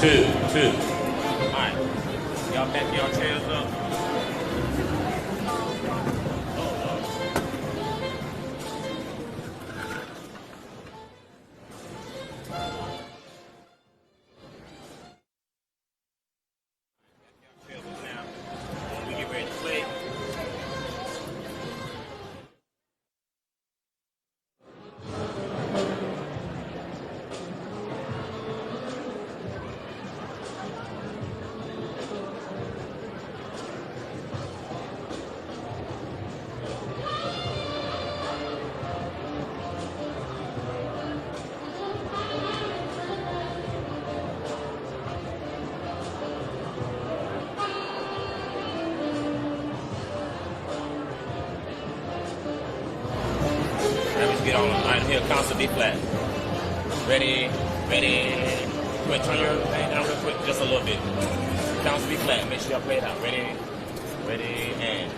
two. All right. Y'all back your chairs up. When we get ready to play. Get on line here, constant B flat. Ready. Quick, turn your thing down real quick, just a little bit. Constant B flat, make sure y'all play it out. Ready, and.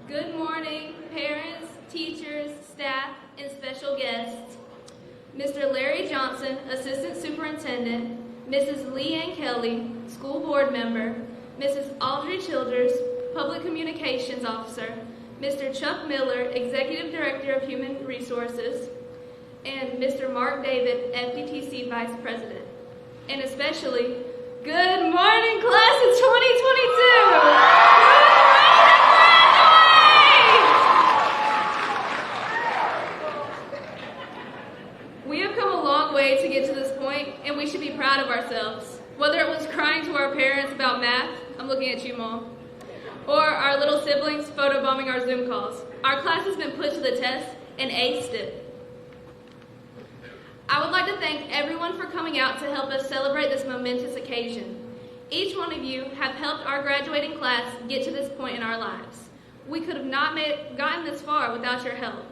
Good morning, parents, teachers, staff, and special guests. Mr. Larry Johnson, Assistant Superintendent, Mrs. Lee Ann Kelly, School Board Member, Mrs. Audrey Childers, Public Communications Officer, Mr. Chuck Miller, Executive Director of Human Resources, and Mr. Mark David, FDTC Vice President. And especially, good morning, class of 2022! We have come a long way to get to this point, and we should be proud of ourselves. Whether it was crying to our parents about math, I'm looking at you, Mom, or our little siblings photobombing our Zoom calls, our class has been put to the test and aced it. I would like to thank everyone for coming out to help us celebrate this momentous occasion. Each one of you have helped our graduating class get to this point in our lives. We could have not gotten this far without your help.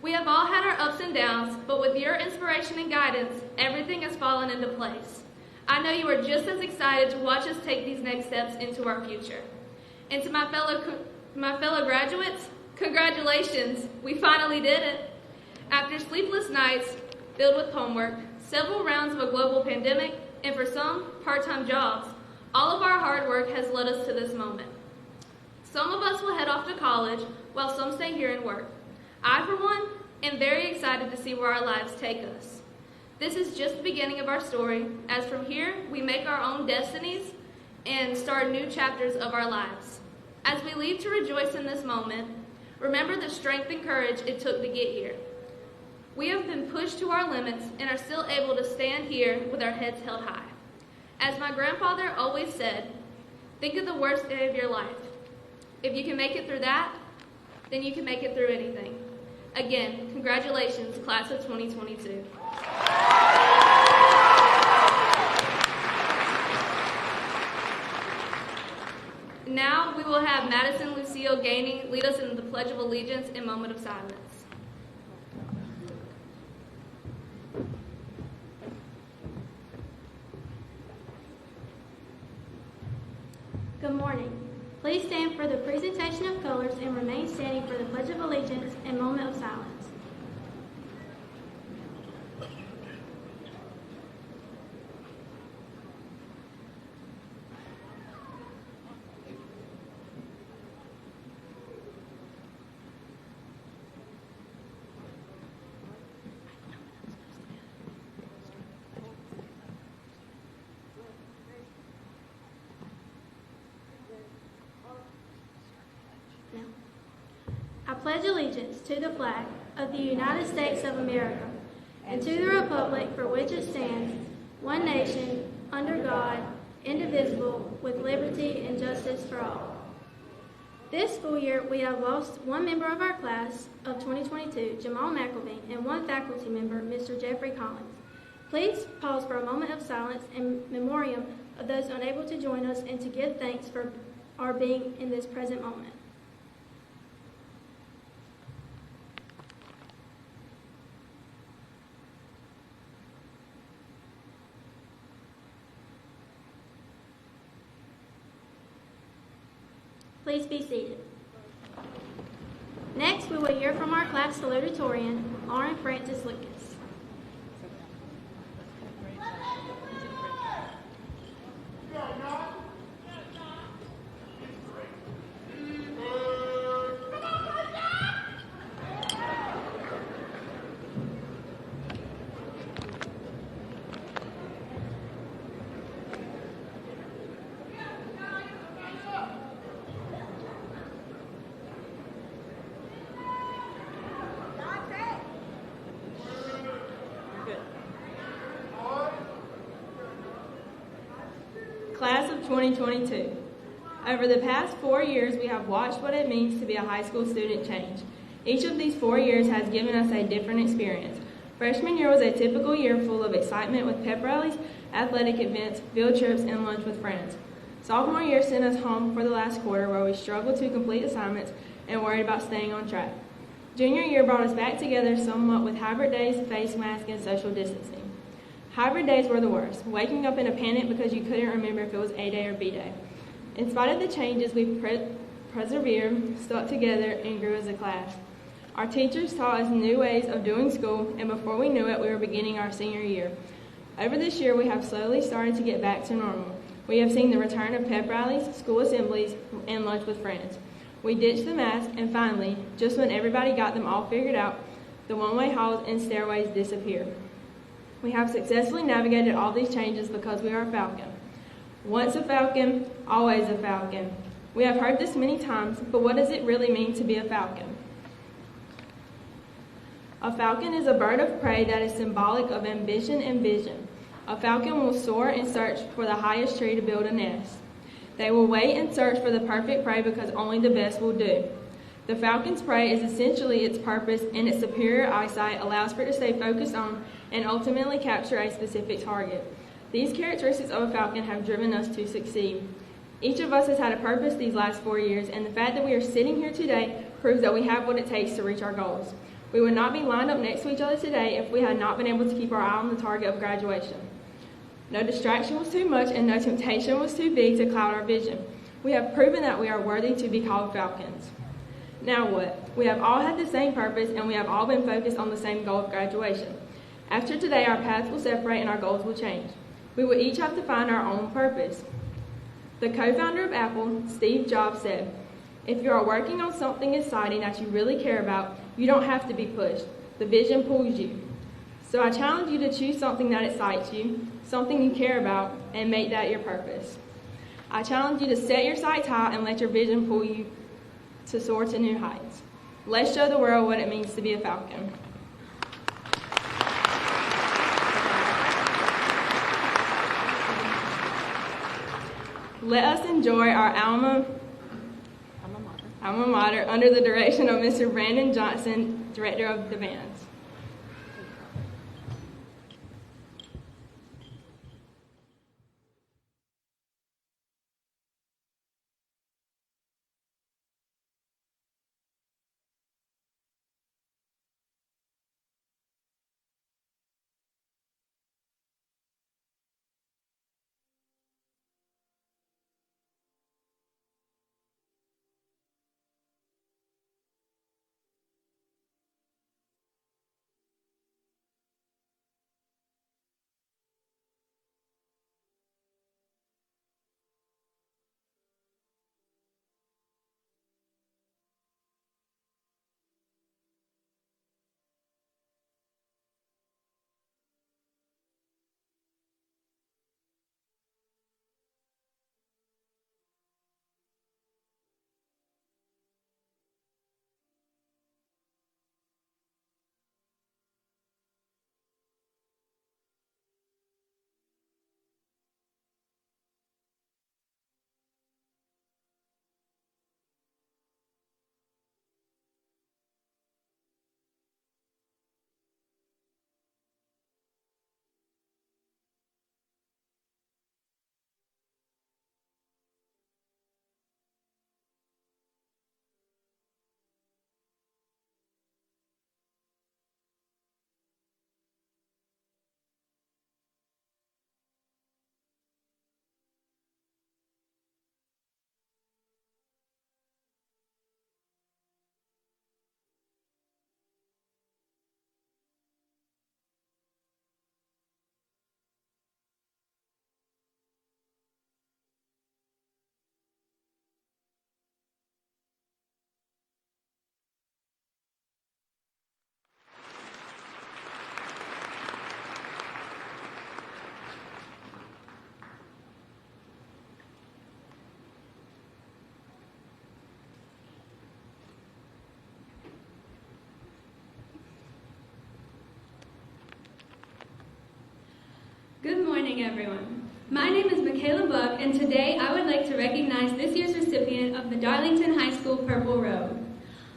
We have all had our ups and downs, but with your inspiration and guidance, everything has fallen into place. I know you are just as excited to watch us take these next steps into our future. And to my fellow graduates, congratulations, we finally did it. After sleepless nights filled with homework, several rounds of a global pandemic, and for some, part-time jobs, all of our hard work has led us to this moment. Some of us will head off to college, while some stay here and work. I, for one, am very excited to see where our lives take us. This is just the beginning of our story, as from here, we make our own destinies and start new chapters of our lives. As we leave to rejoice in this moment, remember the strength and courage it took to get here. We have been pushed to our limits and are still able to stand here with our heads held high. As my grandfather always said, think of the worst day of your life. If you can make it through that, then you can make it through anything. Again, congratulations, class of 2022. Now we will have Madison Lucille Gainey lead us in the Pledge of Allegiance in moment of silence. Good morning. Please stand for the presentation of colors and remain standing for the Pledge of Allegiance and moment of silence. I pledge allegiance to the flag of the United States of America and to the republic for which it stands, one nation, under God, indivisible, with liberty and justice for all. This school year, we have lost one member of our class of 2022, Jamal McElveen, and one faculty member, Mr. Jeffrey Collins. Please pause for a moment of silence in memoriam of those unable to join us and to give thanks for our being in this present moment. Please be seated. Next, we will hear from our class salutatorian, Lauren Francis Lucas. Class of 2022. Over the past 4 years, we have watched what it means to be a high school student change. Each of these 4 years has given us a different experience. Freshman year was a typical year full of excitement with pep rallies, athletic events, field trips, and lunch with friends. Sophomore year sent us home for the last quarter where we struggled to complete assignments and worried about staying on track. Junior year brought us back together somewhat with hybrid days, face masks, and social distancing. Hybrid days were the worst, waking up in a panic because you couldn't remember if it was A day or B day. In spite of the changes, we persevered, stuck together, and grew as a class. Our teachers taught us new ways of doing school, and before we knew it, we were beginning our senior year. Over this year, we have slowly started to get back to normal. We have seen the return of pep rallies, school assemblies, and lunch with friends. We ditched the mask, and finally, just when everybody got them all figured out, the one-way halls and stairways disappeared. We have successfully navigated all these changes because we are a Falcon. Once a Falcon, always a Falcon. We have heard this many times, but what does it really mean to be a Falcon? A falcon is a bird of prey that is symbolic of ambition and vision. A falcon will soar and search for the highest tree to build a nest. They will wait and search for the perfect prey because only the best will do. The falcon's prey is essentially its purpose, and its superior eyesight allows for it to stay focused on and ultimately capture a specific target. These characteristics of a falcon have driven us to succeed. Each of us has had a purpose these last 4 years, and the fact that we are sitting here today proves that we have what it takes to reach our goals. We would not be lined up next to each other today if we had not been able to keep our eye on the target of graduation. No distraction was too much and no temptation was too big to cloud our vision. We have proven that we are worthy to be called Falcons. Now what? We have all had the same purpose and we have all been focused on the same goal of graduation. After today, our paths will separate and our goals will change. We will each have to find our own purpose. The co-founder of Apple, Steve Jobs, said, "If you are working on something exciting that you really care about, you don't have to be pushed. The vision pulls you." So I challenge you to choose something that excites you, something you care about, and make that your purpose. I challenge you to set your sights high and let your vision pull you to soar to new heights. Let's show the world what it means to be a Falcon. Let us enjoy our alma mater under the direction of Mr. Brandon Johnson, Director of the Bands. Good morning, everyone. My name is Michaela Buck, and today I would like to recognize this year's recipient of the Darlington High School Purple Robe.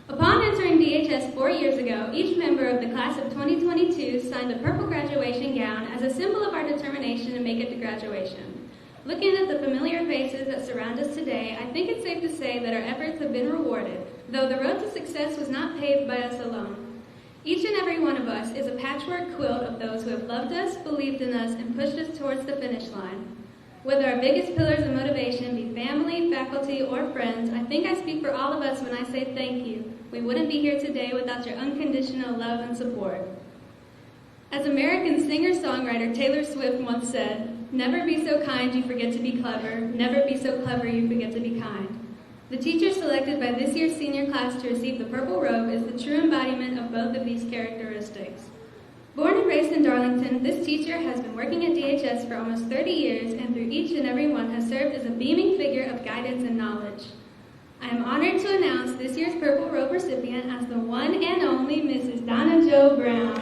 Upon entering DHS 4 years ago, each member of the class of 2022 signed a purple graduation gown as a symbol of our determination to make it to graduation. Looking at the familiar faces that surround us today, I think it's safe to say that our efforts have been rewarded, though the road to success was not paved by us alone. Each and every one of us is a patchwork quilt of those who have loved us, believed in us, and pushed us towards the finish line. Whether our biggest pillars of motivation be family, faculty, or friends, I think I speak for all of us when I say thank you. We wouldn't be here today without your unconditional love and support. As American singer-songwriter Taylor Swift once said, "Never be so kind you forget to be clever. Never be so clever you forget to be kind." The teacher selected by this year's senior class to receive the Purple Robe is the true embodiment of both of these characteristics. Born and raised in Darlington, this teacher has been working at DHS for almost 30 years and through each and every one has served as a beaming figure of guidance and knowledge. I am honored to announce this year's Purple Robe recipient as the one and only Mrs. Donna Jo Brown.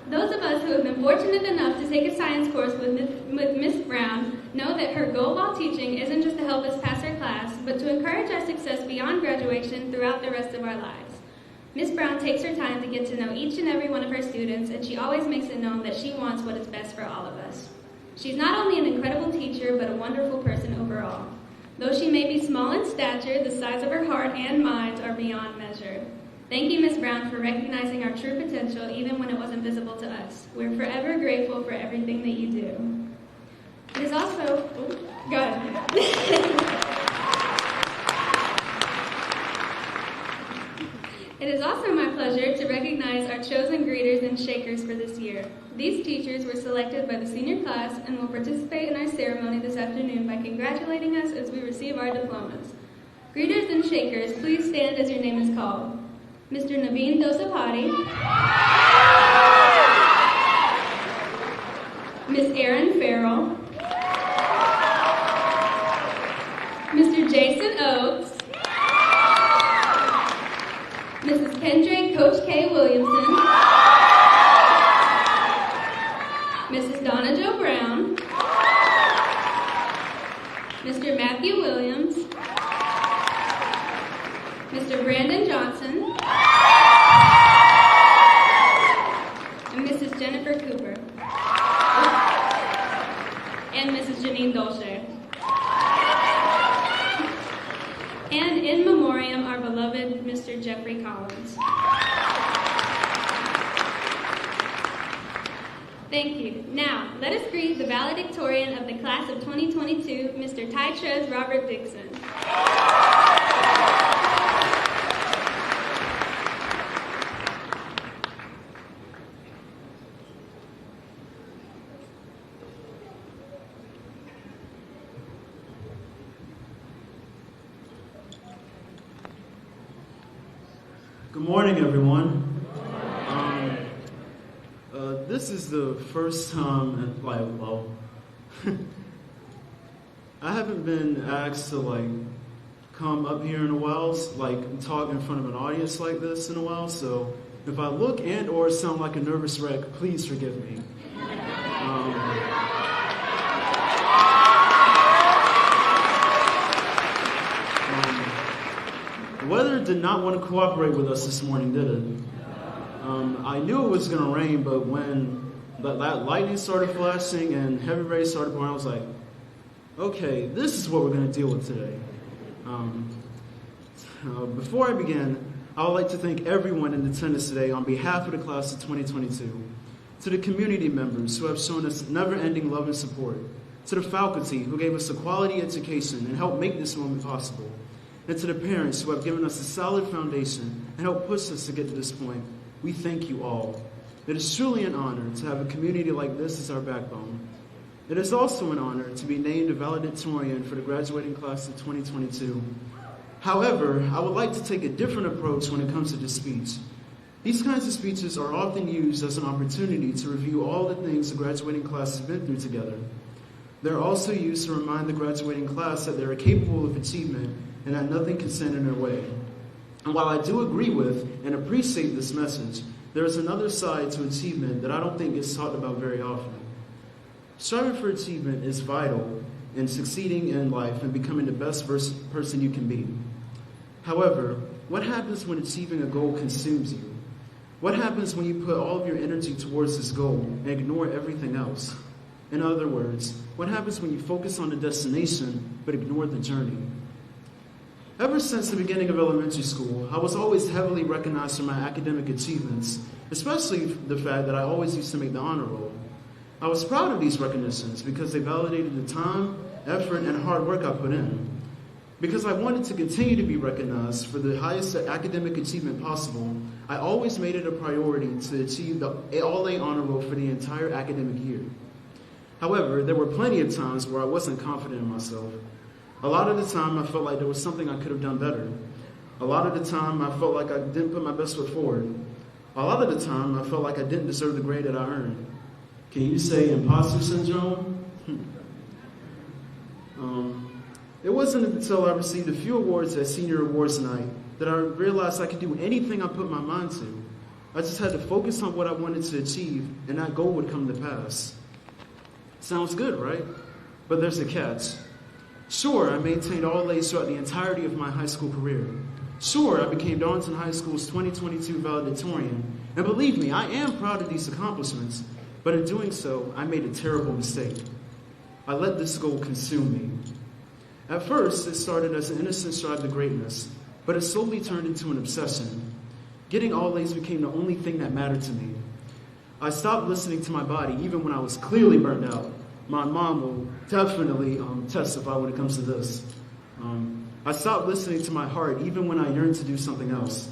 Those of us who have been fortunate enough to take a science course with Miss Brown know that her goal while teaching isn't just to help us pass our class, but to encourage our success beyond graduation throughout the rest of our lives. Miss Brown takes her time to get to know each and every one of her students, and she always makes it known that she wants what is best for all of us. She's not only an incredible teacher, but a wonderful person overall. Though she may be small in stature, the size of her heart and mind are beyond measure. Thank you, Miss Brown, for recognizing our true potential even when it wasn't visible to us. We're forever grateful for everything that you do. It is also... go ahead. It is also my pleasure to recognize our chosen greeters and shakers for this year. These teachers were selected by the senior class and will participate in our ceremony this afternoon by congratulating us as we receive our diplomas. Greeters and shakers, please stand as your name is called. Mr. Naveen Dosapati, Miss Erin Farrell, Mr. Jason Oates, Mrs. Kendra Coach K. Williamson, Mrs. Donna Jo Brown, Mr. Matthew Williams, Mr. Brandon Johnson, and Mrs. Jennifer Cooper, and Mrs. Janine Dolce. And in memoriam, our beloved Mr. Jeffrey Collins. Thank you. Now, let us greet the valedictorian of the class of 2022, Mr. Tytrez Robert Dixon. Good morning, everyone. This is the first time, I haven't been asked to come up here in a while, talk in front of an audience like this in a while. So if I look and or sound like a nervous wreck, please forgive me. The weather did not want to cooperate with us this morning, did it? I knew it was going to rain, but when that lightning started flashing and heavy rain started pouring, I was like, okay, this is what we're going to deal with today. Before I begin, I would like to thank everyone in attendance today on behalf of the class of 2022, to the community members who have shown us never-ending love and support, to the faculty who gave us a quality education and helped make this moment possible, and to the parents who have given us a solid foundation and helped push us to get to this point. We thank you all. It is truly an honor to have a community like this as our backbone. It is also an honor to be named a valedictorian for the graduating class of 2022. However, I would like to take a different approach when it comes to this speech. These kinds of speeches are often used as an opportunity to review all the things the graduating class has been through together. They're also used to remind the graduating class that they are capable of achievement and that nothing can stand in their way. And while I do agree with and appreciate this message, there is another side to achievement that I don't think gets talked about very often. Striving for achievement is vital in succeeding in life and becoming the best person you can be. However, what happens when achieving a goal consumes you? What happens when you put all of your energy towards this goal and ignore everything else? In other words, what happens when you focus on the destination but ignore the journey? Ever since the beginning of elementary school, I was always heavily recognized for my academic achievements, especially the fact that I always used to make the honor roll. I was proud of these recognitions because they validated the time, effort, and hard work I put in. Because I wanted to continue to be recognized for the highest academic achievement possible, I always made it a priority to achieve the All-A honor roll for the entire academic year. However, there were plenty of times where I wasn't confident in myself. A lot of the time, I felt like there was something I could have done better. A lot of the time, I felt like I didn't put my best foot forward. A lot of the time, I felt like I didn't deserve the grade that I earned. Can you say imposter syndrome? It wasn't until I received a few awards at senior awards night that I realized I could do anything I put my mind to. I just had to focus on what I wanted to achieve, and that goal would come to pass. Sounds good, right? But there's a catch. Sure, I maintained all A's throughout the entirety of my high school career. Sure, I became Darlington High School's 2022 valedictorian. And believe me, I am proud of these accomplishments. But in doing so, I made a terrible mistake. I let this goal consume me. At first, it started as an innocent strive to greatness, but it slowly turned into an obsession. Getting all A's became the only thing that mattered to me. I stopped listening to my body even when I was clearly burned out. My mom will definitely testify when it comes to this. I stopped listening to my heart even when I yearned to do something else.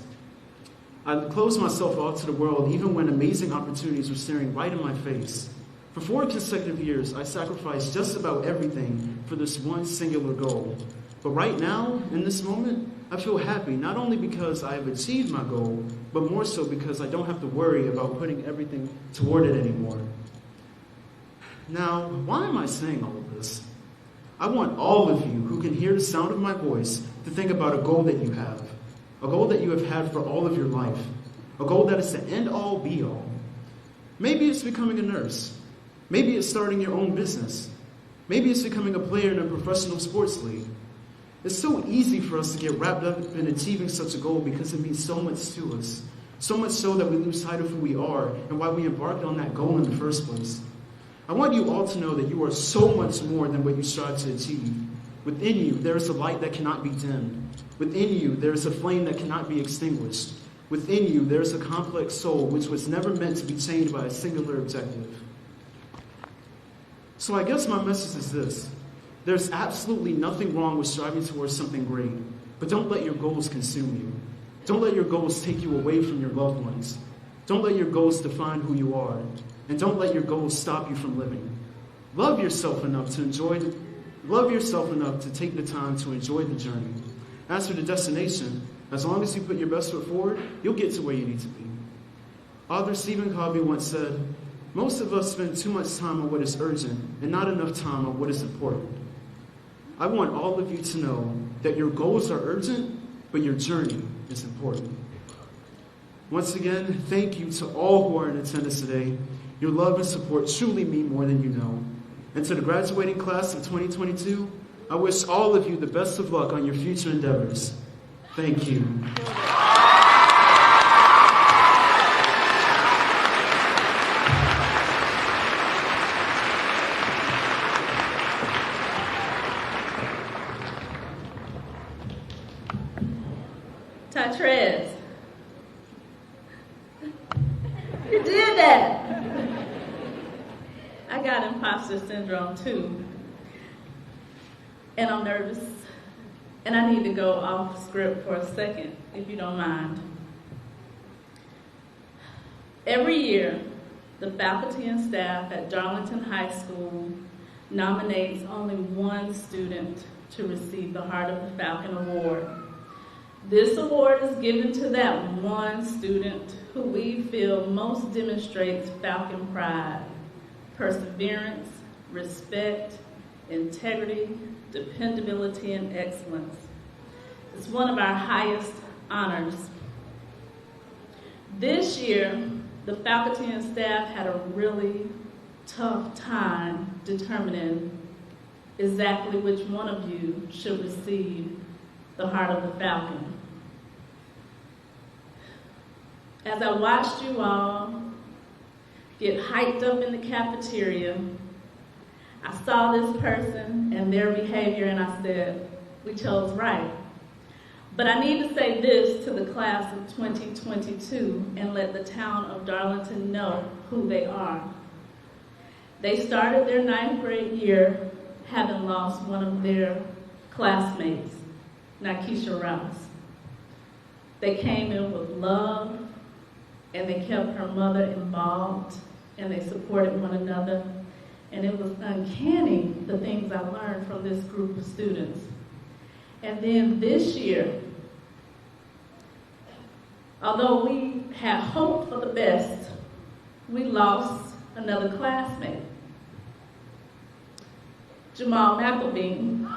I closed myself off to the world even when amazing opportunities were staring right in my face. For 4 consecutive years, I sacrificed just about everything for this one singular goal. But right now, in this moment, I feel happy not only because I have achieved my goal, but more so because I don't have to worry about putting everything toward it anymore. Now, why am I saying all of this? I want all of you who can hear the sound of my voice to think about a goal that you have, a goal that you have had for all of your life, a goal that is the end-all, be-all. Maybe it's becoming a nurse. Maybe it's starting your own business. Maybe it's becoming a player in a professional sports league. It's so easy for us to get wrapped up in achieving such a goal because it means so much to us, so much so that we lose sight of who we are and why we embarked on that goal in the first place. I want you all to know that you are so much more than what you strive to achieve. Within you, there is a light that cannot be dimmed. Within you, there is a flame that cannot be extinguished. Within you, there is a complex soul which was never meant to be chained by a singular objective. So I guess my message is this. There's absolutely nothing wrong with striving towards something great, but don't let your goals consume you. Don't let your goals take you away from your loved ones. Don't let your goals define who you are, and don't let your goals stop you from living. Love yourself enough to take the time to enjoy the journey. As for the destination, as long as you put your best foot forward, you'll get to where you need to be. Author Stephen Covey once said, "Most of us spend too much time on what is urgent and not enough time on what is important." I want all of you to know that your goals are urgent, but your journey is important. Once again, thank you to all who are in attendance today. Your love and support truly mean more than you know. And to the graduating class of 2022, I wish all of you the best of luck on your future endeavors. Thank you. Tatrez. You did that. I got imposter syndrome too. And I'm nervous. And I need to go off script for a second, if you don't mind. Every year, the faculty and staff at Darlington High School nominates only one student to receive the Heart of the Falcon Award. This award is given to that one student who we feel most demonstrates Falcon pride, perseverance, respect, integrity, dependability, and excellence. It's one of our highest honors. This year, the faculty and staff had a really tough time determining exactly which one of you should receive the Heart of the Falcon. As I watched you all get hyped up in the cafeteria, I saw this person and their behavior and I said, we chose right. But I need to say this to the class of 2022 and let the town of Darlington know who they are. They started their 9th grade year having lost one of their classmates, Nakisha Rouse. They came in with love, and they kept her mother involved, and they supported one another. And it was uncanny, the things I learned from this group of students. And then this year, although we had hoped for the best, we lost another classmate, Jamal McElveen.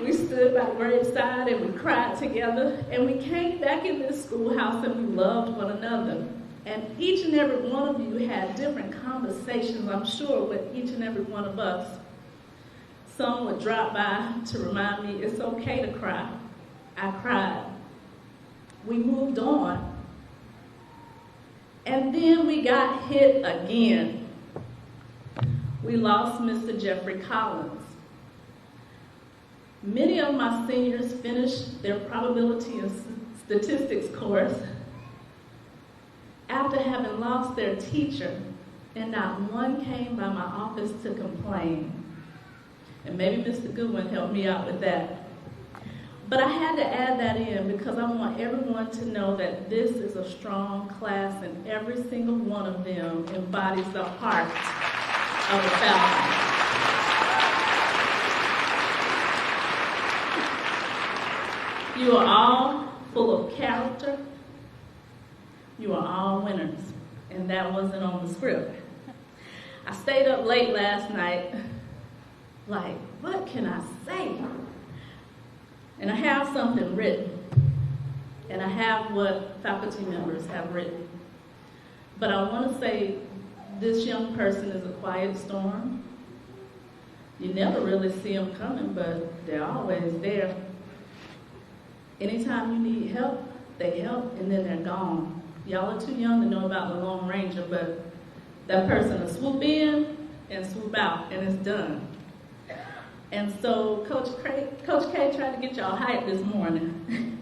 We stood by the graveside and we cried together, and we came back in this schoolhouse and we loved one another. And each and every one of you had different conversations, I'm sure, with each and every one of us. Some would drop by to remind me it's okay to cry. I cried. We moved on. And then we got hit again. We lost Mr. Jeffrey Collins. Many of my seniors finished their probability and statistics course after having lost their teacher, and not one came by my office to complain. And maybe Mr. Goodwin helped me out with that. But I had to add that in because I want everyone to know that this is a strong class, and every single one of them embodies the heart of the Falcon. You are all full of character. You are all winners. And that wasn't on the script. I stayed up late last night, like, what can I say? And I have something written. And I have what faculty members have written. But I want to say this young person is a quiet storm. You never really see them coming, but they're always there. Anytime you need help, they help, and then they're gone. Y'all are too young to know about the Lone Ranger, but that person will swoop in and swoop out, and it's done. And so Coach K tried to get y'all hyped this morning.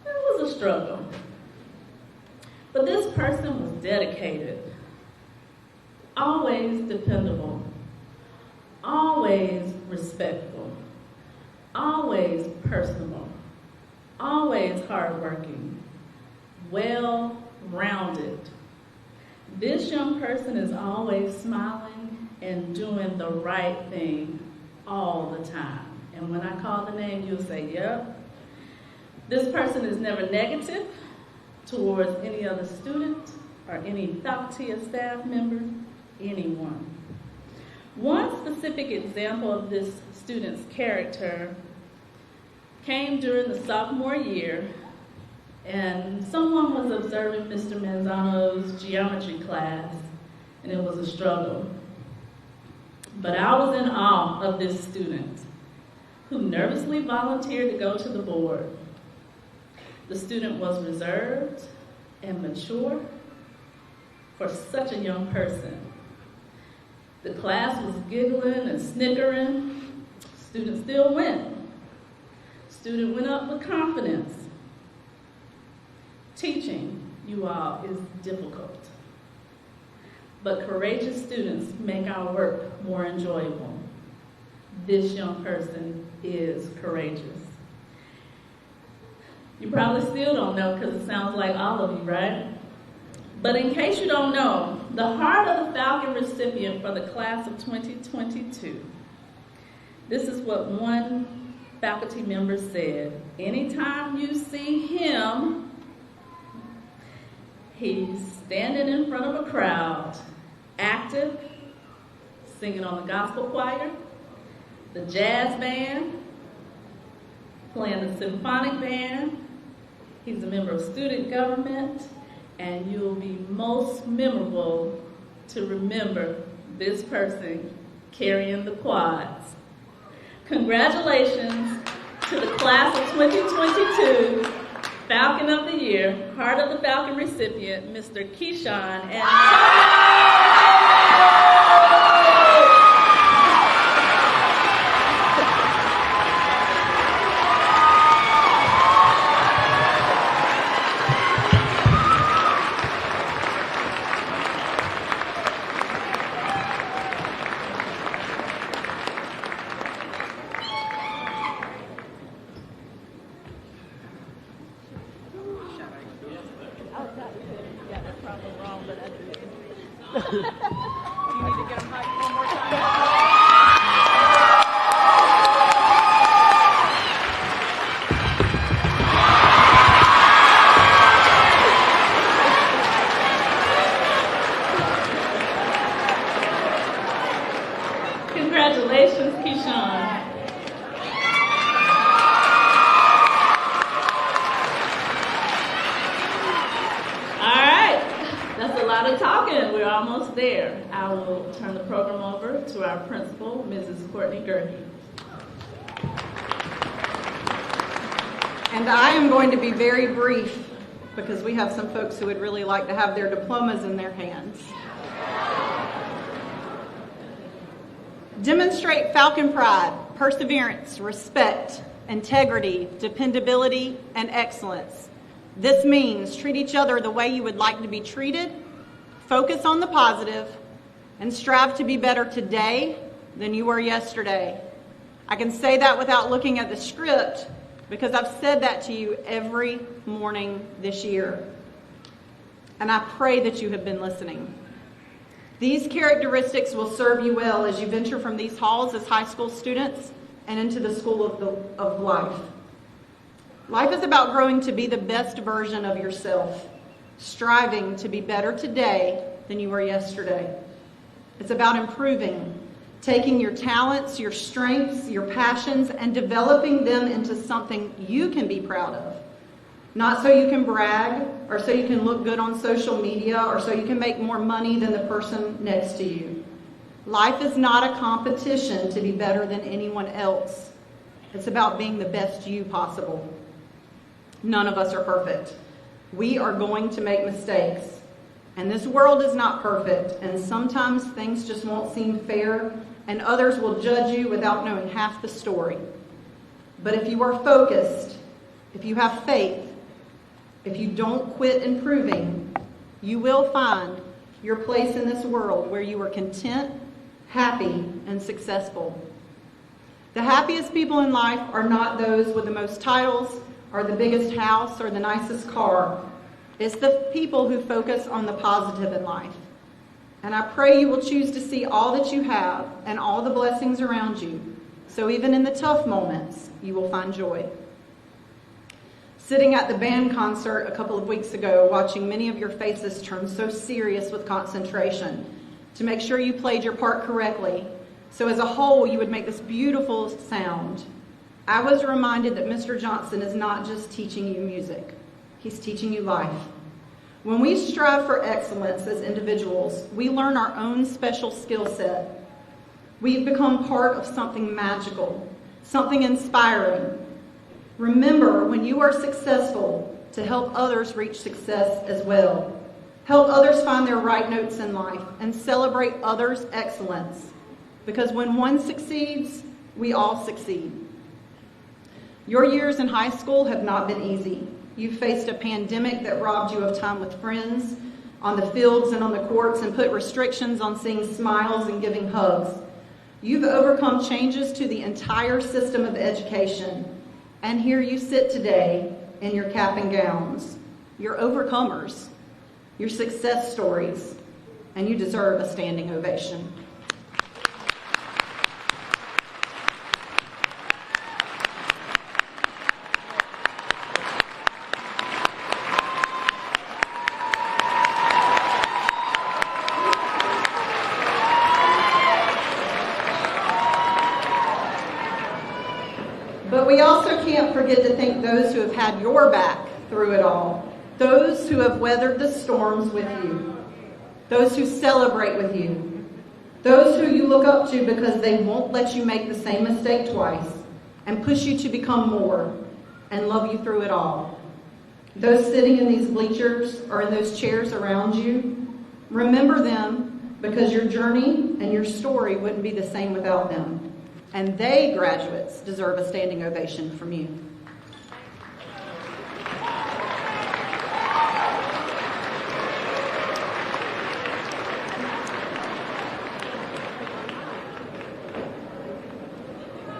It was a struggle. But this person was dedicated, always dependable, always respectful, always personable, always hardworking, well-rounded. This young person is always smiling and doing the right thing all the time. And when I call the name, you'll say, yep. This person is never negative towards any other student or any faculty or staff member, anyone. One specific example of this student's character came during the sophomore year, and someone was observing Mr. Manzano's geometry class, and it was a struggle. But I was in awe of this student who nervously volunteered to go to the board. The student was reserved and mature for such a young person. The class was giggling and snickering. Student still went. Student went up with confidence. Teaching, you all, is difficult. But courageous students make our work more enjoyable. This young person is courageous. You probably still don't know because it sounds like all of you, right? But in case you don't know, the Heart of the Falcon recipient for the class of 2022, this is what one faculty member said. Anytime you see him, he's standing in front of a crowd, active, singing on the gospel choir, the jazz band, playing the symphonic band. He's a member of student government, and you'll be most memorable to remember this person carrying the quads. Congratulations to the class of 2022 Falcon of the Year, Heart of the Falcon recipient, Mr. Keyshawn and Congratulations, Keyshawn. All right, that's a lot of talking. We're almost there. I will turn the program over to our principal, Mrs. Courtney Gerke. And I am going to be very brief because we have some folks who would really like to have their diplomas in their hands. Demonstrate Falcon pride, perseverance, respect, integrity, dependability, and excellence. This means treat each other the way you would like to be treated, focus on the positive, and strive to be better today than you were yesterday. I can say that without looking at the script because I've said that to you every morning this year. And I pray that you have been listening. These characteristics will serve you well as you venture from these halls as high school students and into the school of life. Life is about growing to be the best version of yourself, striving to be better today than you were yesterday. It's about improving, taking your talents, your strengths, your passions, and developing them into something you can be proud of. Not so you can brag, or so you can look good on social media, or so you can make more money than the person next to you. Life is not a competition to be better than anyone else. It's about being the best you possible. None of us are perfect. We are going to make mistakes. And this world is not perfect, and sometimes things just won't seem fair, and others will judge you without knowing half the story. But if you are focused, if you have faith, if you don't quit improving, you will find your place in this world where you are content, happy, and successful. The happiest people in life are not those with the most titles, or the biggest house, or the nicest car. It's the people who focus on the positive in life. And I pray you will choose to see all that you have and all the blessings around you, so even in the tough moments, you will find joy. Sitting at the band concert a couple of weeks ago, watching many of your faces turn so serious with concentration to make sure you played your part correctly, so as a whole you would make this beautiful sound, I was reminded that Mr. Johnson is not just teaching you music, he's teaching you life. When we strive for excellence as individuals, we learn our own special skill set. We've become part of something magical, something inspiring. Remember, when you are successful, to help others reach success as well. Help others find their right notes in life and celebrate others' excellence. Because when one succeeds, we all succeed. Your years in high school have not been easy. You faced a pandemic that robbed you of time with friends, on the fields and on the courts, and put restrictions on seeing smiles and giving hugs. You've overcome changes to the entire system of education. And here you sit today in your cap and gowns. You're overcomers. You're success stories. And you deserve a standing ovation. But we also can't forget to thank those who have had your back through it all. Those who have weathered the storms with you. Those who celebrate with you. Those who you look up to because they won't let you make the same mistake twice and push you to become more and love you through it all. Those sitting in these bleachers or in those chairs around you, remember them because your journey and your story wouldn't be the same without them. And they, graduates, deserve a standing ovation from you.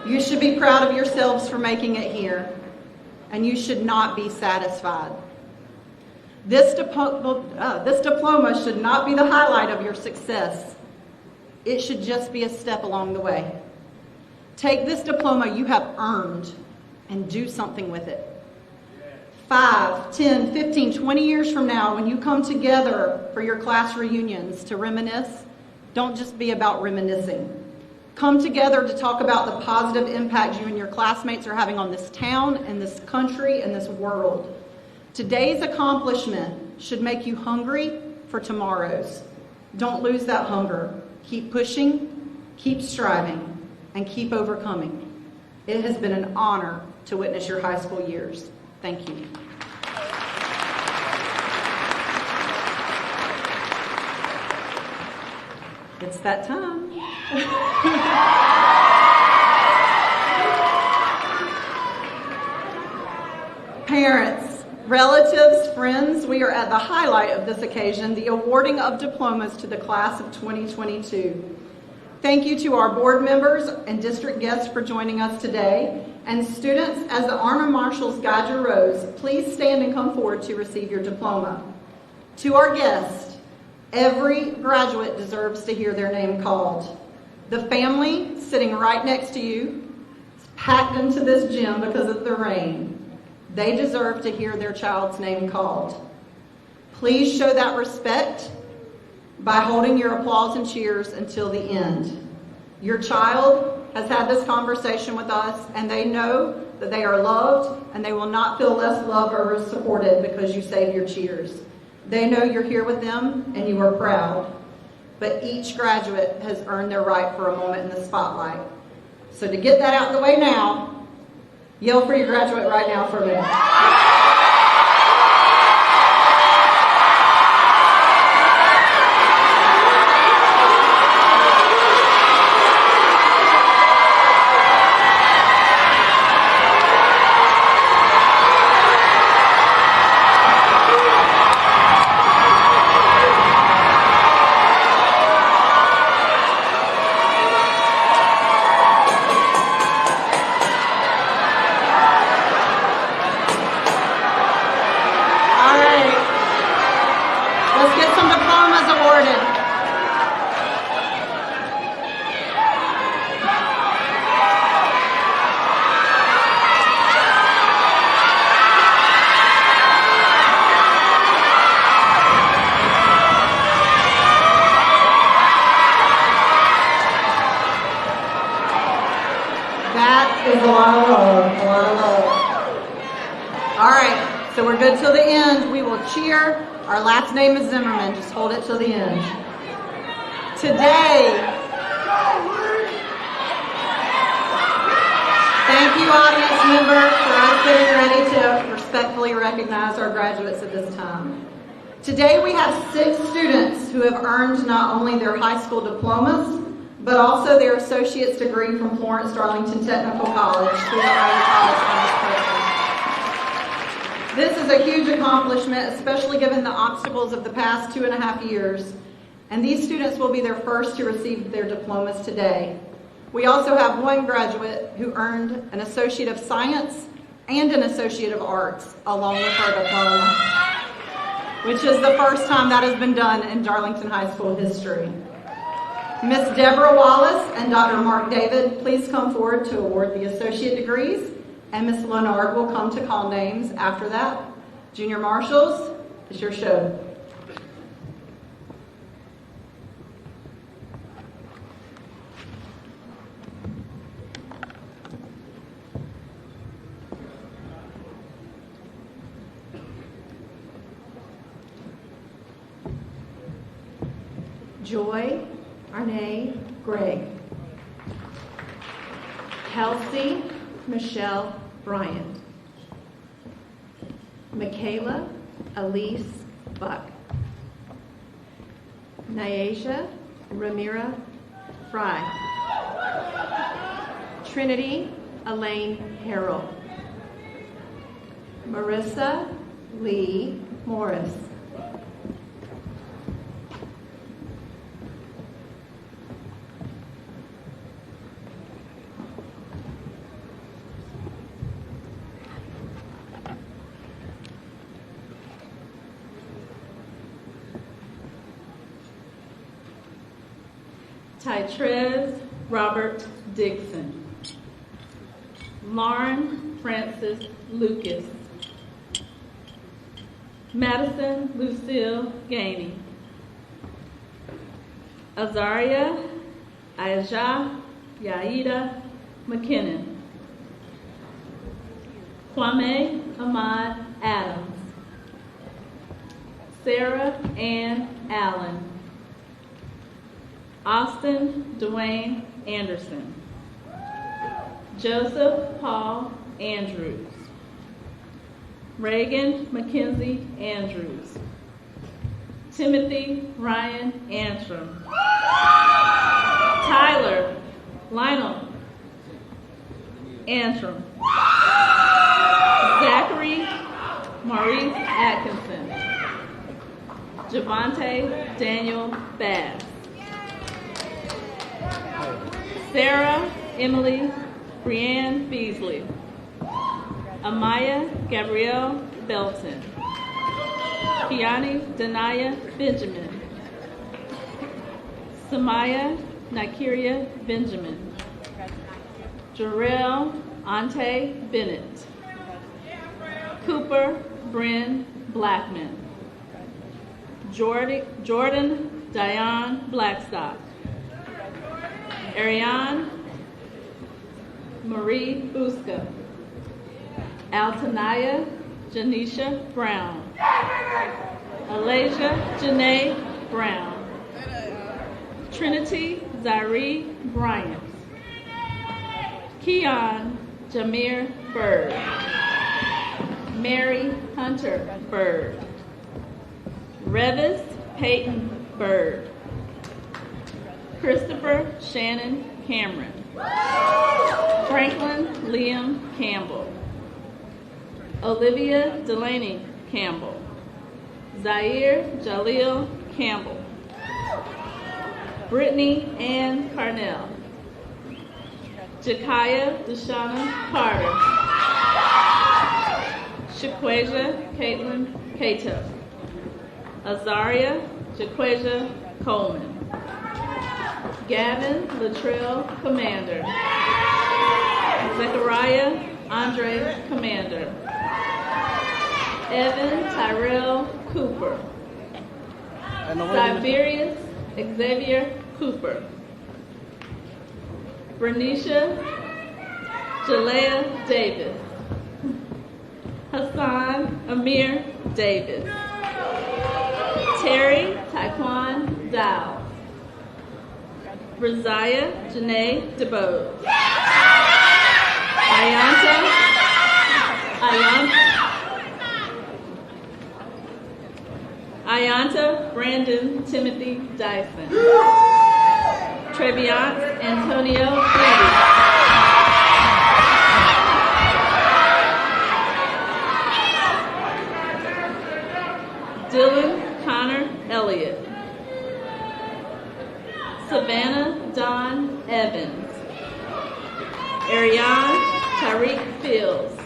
You should be proud of yourselves for making it here, and you should not be satisfied. This diploma should not be the highlight of your success. It should just be a step along the way. Take this diploma you have earned and do something with it. 5, 10, 15, 20 years from now, when you come together for your class reunions to reminisce, don't just be about reminiscing. Come together to talk about the positive impact you and your classmates are having on this town and this country and this world. Today's accomplishment should make you hungry for tomorrow's. Don't lose that hunger. Keep pushing, keep striving, and keep overcoming. It has been an honor to witness your high school years. Thank you. It's that time. Parents, relatives, friends, we are at the highlight of this occasion, the awarding of diplomas to the class of 2022. Thank you to our board members and district guests for joining us today. And students, as the honor marshals guide your rows, please stand and come forward to receive your diploma. To our guests, every graduate deserves to hear their name called. The family sitting right next to you is packed into this gym because of the rain. They deserve to hear their child's name called. Please show that respect by holding your applause and cheers until the end. Your child has had this conversation with us, and they know that they are loved, and they will not feel less loved or supported because you saved your cheers. They know you're here with them, and you are proud. But each graduate has earned their right for a moment in the spotlight. So to get that out of the way now, yell for your graduate right now for a minute. So we're good till the end. We will cheer. Our last name is Zimmerman. Just hold it till the end. Today, thank you, audience member, for us getting ready to respectfully recognize our graduates at this time. Today we have 6 students who have earned not only their high school diplomas, but also their associate's degree from Florence Darlington Technical College through the Ivy College Honors Program. This is a huge accomplishment, especially given the obstacles of the past 2.5 years. And these students will be their first to receive their diplomas today. We also have one graduate who earned an Associate of Science and an Associate of Arts along with her diploma, which is the first time that has been done in Darlington High School history. Miss Deborah Wallace and Dr. Mark David, please come forward to award the associate degrees, and Miss Leonard will come to call names after that. Junior Marshals, it's your show. Joy Arne Gregg. Kelsey Michelle Bryant. Michaela Elise Buck. Nyasha Ramira Fry. Trinity Elaine Harrell. Marissa Lee Morris. Tytrez Robert Dixon. Lauren Francis Lucas. Madison Lucille Gainey. Azaria Aja Yaida McKinnon. Kwame Ahmad Adams. Sarah Ann Allen. Austin Dwayne Anderson. Joseph Paul Andrews. Reagan Mackenzie Andrews. Timothy Ryan Antrim. Tyler Lionel Antrim. Zachary Maurice Atkinson. Javante Daniel Bass. Sarah Emily Brianne Beasley. Amaya Gabrielle Belton. Kiani Denaya Benjamin. Samaya Nakiria Benjamin. Jarrell Ante Bennett. Cooper Bryn Blackman. Jordan Diane Blackstock. Ariane Marie Busca. Altanaya Janisha Brown. Alasia Janae Brown. Trinity Zyree Bryant. Keon Jameer Bird. Mary Hunter Bird. Revis Peyton Bird. Christopher Shannon Cameron. Franklin Liam Campbell. Olivia Delaney Campbell. Zaire Jaleel Campbell. Brittany Ann Carnell. Jakaya Deshauna Carter. Shaquasia Caitlin Cato. Azaria Jaquasia Coleman. Gavin Latrell Commander. Zechariah Andre Commander. Evan Tyrell Cooper. Tiberius Xavier Cooper. Bernicia Jalea Davis. Hassan Amir Davis. Terry Taekwon Dow. Raziah Janae DeBose. Ayanta Brandon Timothy Dyson. Treviant Antonio Brady. Dylan Connor Elliott. Savannah Dawn Evans. Ariane Tariq Fields.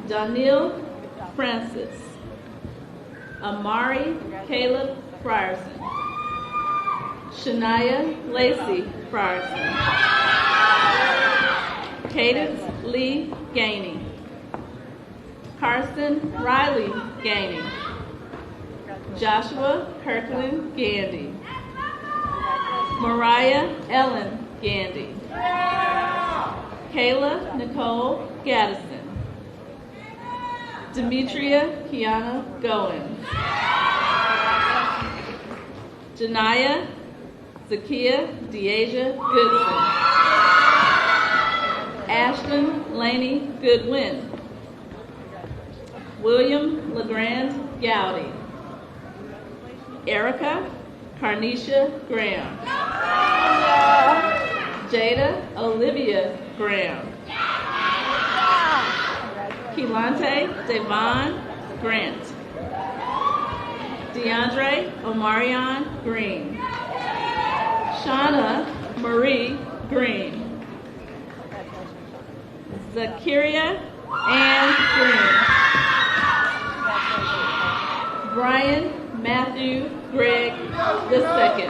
Daniel Francis. Amari Caleb Frierson. Shania Lacey Frierson. Cadence Lee Gainey. Carson Riley Gainey. Joshua Kirkland Gandy. Mariah Ellen Gandy. Kayla Nicole Gaddison. Demetria Kiana Goins. Janaya Zakia Deasia Goodson. Ashton Laney Goodwin. William LeGrand Gowdy. Erica Carnisha Graham. Jada Olivia Graham. Kelante Devon Grant. DeAndre Omarion Green. Shauna Marie Green. Zakiria Ann Green. Brian Matthew Gregg II.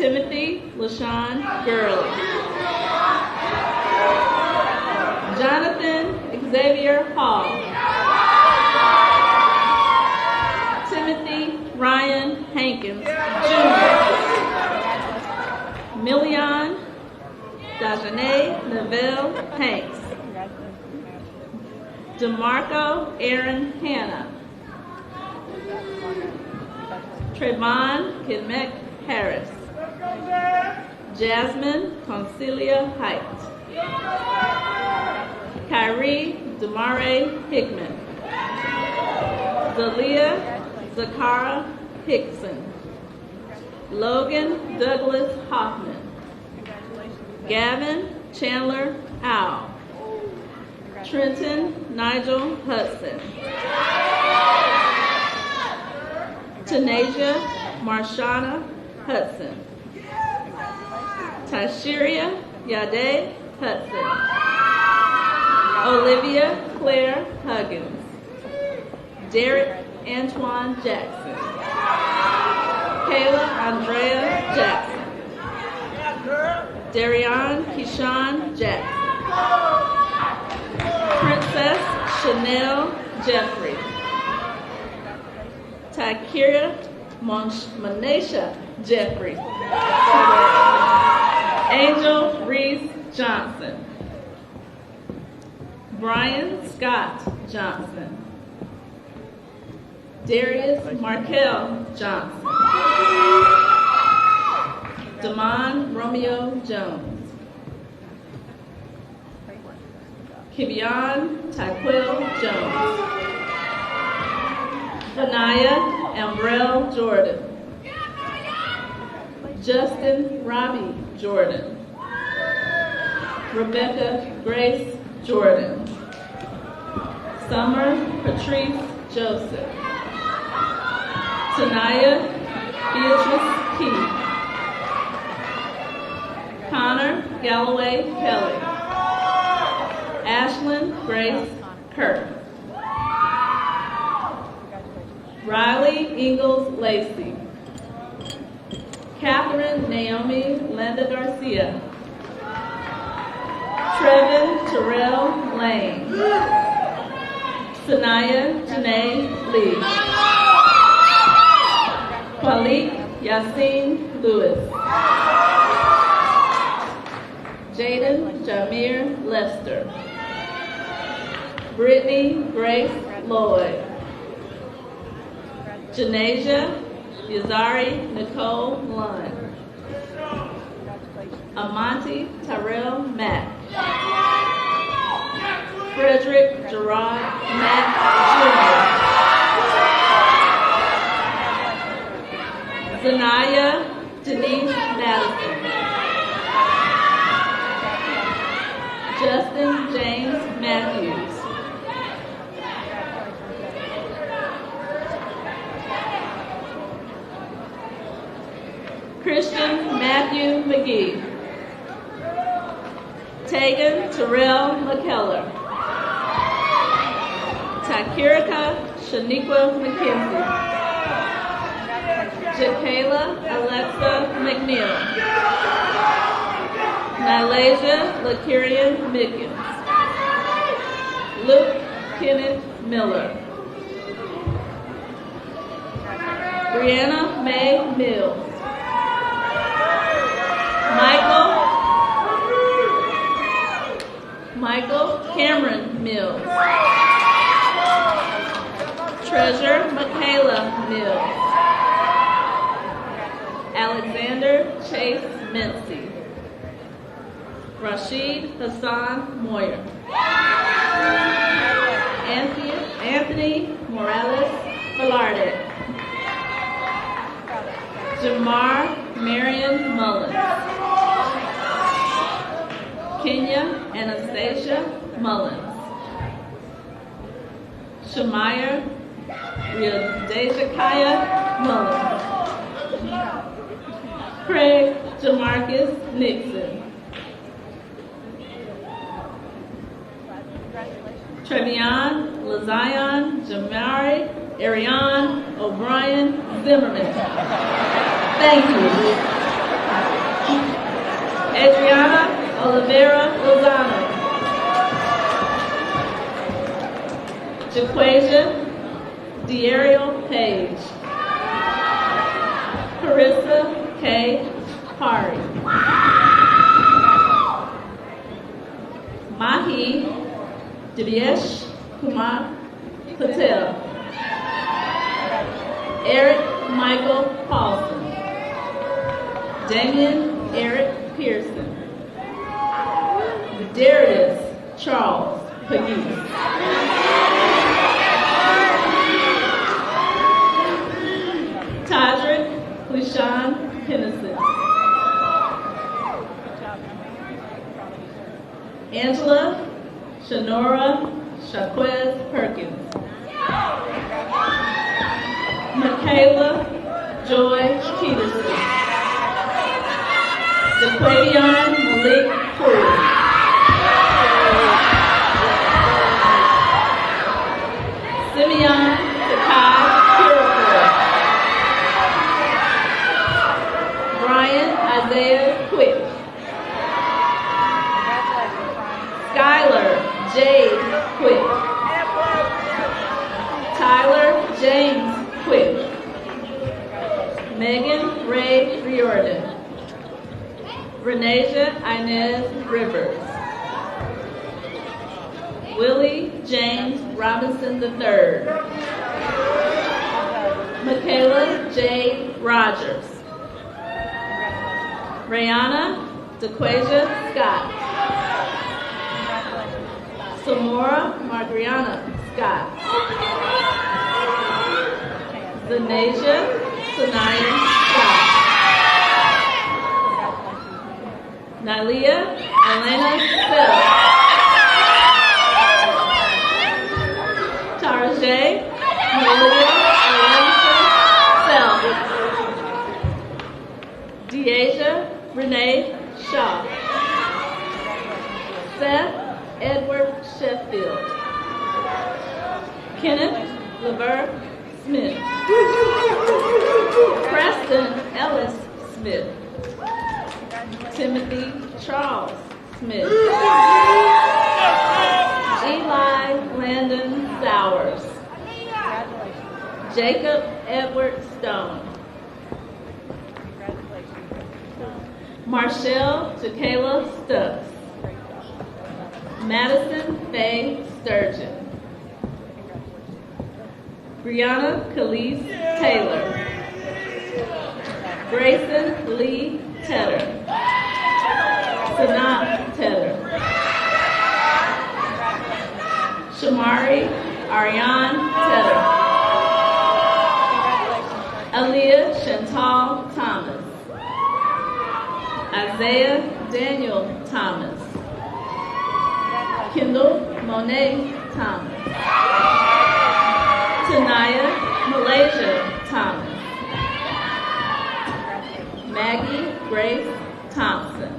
Timothy LaShawn Gurley. Jonathan Xavier Hall. Timothy Ryan Hankins, Jr. Million Dajane Neville Hanks. DeMarco Aaron Hanna. Trayvon Kidmek Harris. Jasmine Concelia Height. Kyrie Demare Hickman. Zalia Zakara Hickson. Logan Douglas Hoffman. Gavin Chandler Owl. Trenton Nigel Hudson. Tanasia Marshana Hudson. Tashiria Yade Hudson. Olivia Claire Huggins. Derek Antoine Jackson. Kayla Andrea Jackson. Darion Keyshawn Jackson. Princess Chanel Jeffrey. Takira Monesha Jeffrey. Angel Reese Johnson. Brian Scott Johnson. Darius Markel Johnson. Damon Romeo Jones. Kivion Tyquil Jones. Vanaya Ambrell Jordan. Justin Robbie Jordan. Rebecca Grace Jordan. Summer Patrice Joseph. Tanaya Beatrice Key. Connor Galloway Kelly. Ashlyn Grace Kirk. Riley Ingalls Lacey. Catherine Naomi Landa Garcia. Trevin Terrell Lane. Sanaya Janae Lee. Kwalik Yassine Lewis. Jaden Jamir Lester. Brittany Grace Lloyd. Janasia Yazari Nicole Lund. Amonte Tyrell Mack. Frederick Gerard Mack Jr. Zanaya Denise Madison. Justin James Matthews. Christian Matthew McGee. Tegan Terrell McKellar. Takirika Shaniqua McKenzie. Jakayla Alexa McNeil. Nylasia Lakirian Mickens. Luke Kenneth Miller. Brianna Mae Mills. Michael Cameron Mills. Treasure Michaela Mills. Alexander Chase Mincy. Rashid Hassan Moyer. Anthony Morales Velarde. Jamar Marion Mullins. Kenya Anastasia Mullins. Shamaya Riadejakaya Mullins. Craig Jamarcus Nixon. Trevion Lazion Jamari Ariane O'Brien Zimmerman. Thank you. Adriana Oliveira Lozano. Jaquasia D'Ariel Page. Carissa K. Hari. Mahi Divyesh Kumar Patel. Eric Michael Paulson. Damian Eric Pearson. Darius Charles Pagese. Todrick Lushan Pennison. Angela Shanora Shaquez Perkins. Michaela Joy Peterson. DeQuavion Malik Poole. Simeon Sakai Kirafour. Brian Isaiah Quick. Skylar Jade Quick. Tyler James Quick. Megan Ray Riordan. Renasia Inez Rivers. Willie James Robinson III. Michaela Jade Rogers. Rayana DeQuasia Scott. Samora Margriana Scott. Zanasia Sanaya Scott. Nalia Elena Sell. Tarjay Malia Alonso Sell. Deasia Renee Shaw. Seth Edward Sheffield. Kenneth LeVer Smith. Preston Ellis Smith. Timothy Charles Smith. Eli Landon Sowers. Jacob Edward Stone. Marshall Jacayla Stubbs. Madison Faye Sturgeon. Brianna Khalees Taylor. Grayson Lee Tedder. Sanat Tedder. Shamari Ariane Tedder. Aaliyah Chantal Thomas. Isaiah Daniel Thomas. Kendall Monet Thomas. Tanaya Malaysia Thomas. Maggie Grace Thompson.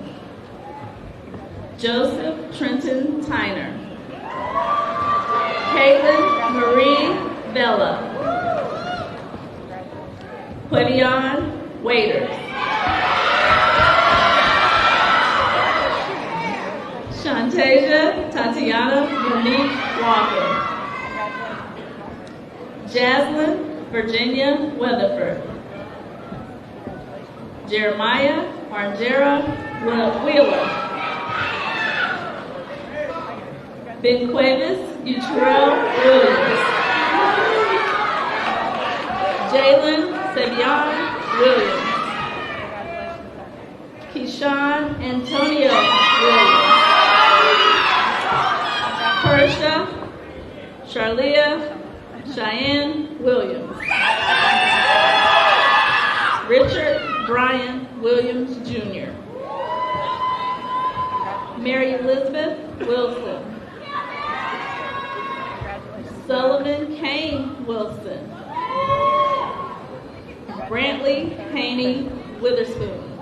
Joseph Trenton Tyner. Caitlin Marie Bella. Quavion Waiters. Shantasia Tatiana Monique Walker. Jaslyn Virginia Weatherford. Jeremiah Margera Wheeler. Benquavis Utrell Williams. Jalen Savion Williams. Keyshawn Antonio Williams. Persha Charlia Cheyenne Williams. Richard Brian Williams Jr. Mary Elizabeth Wilson. Sullivan Kane Wilson. Brantley Haney Witherspoon.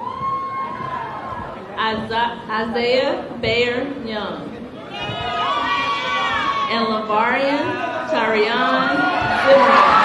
Isaiah Bayer Young. And Lavarian Tarion Zimmerman.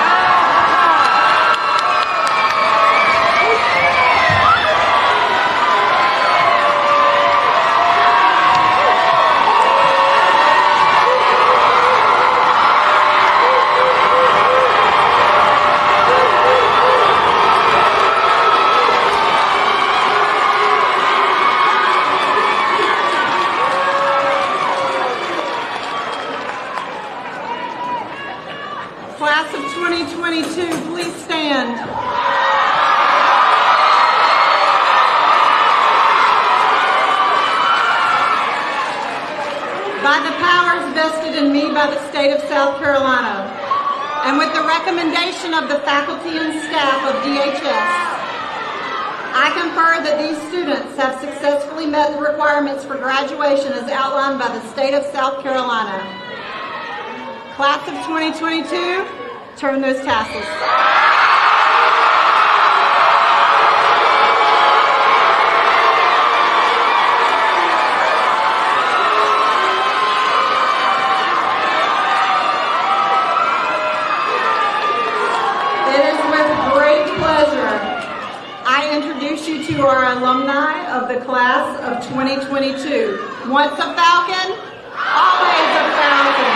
stand. By the powers vested in me by the state of South Carolina, and with the recommendation of the faculty and staff of DHS, I confer that these students have successfully met the requirements for graduation as outlined by the state of South Carolina. Class of 2022, turn those tassels. Introduce you to our alumni of the class of 2022. Once a Falcon, always a Falcon.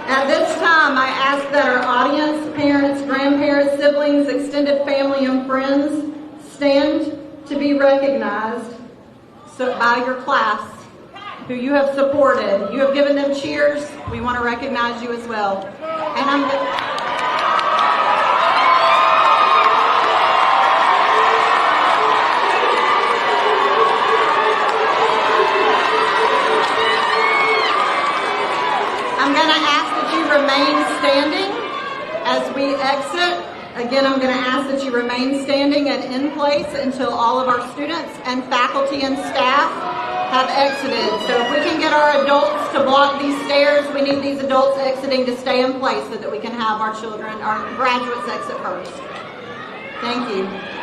At this time, I ask that our audience, parents, grandparents, siblings, extended family, and friends stand to be recognized by your class who you have supported. You have given them cheers. We want to recognize you as well. And I'm going to ask that you remain standing as we exit. Again, I'm going to ask that you remain standing and in place until all of our students and faculty and staff have exited. So if we can get our adults to block these stairs, we need these adults exiting to stay in place so that we can have our children, our graduates exit first. Thank you.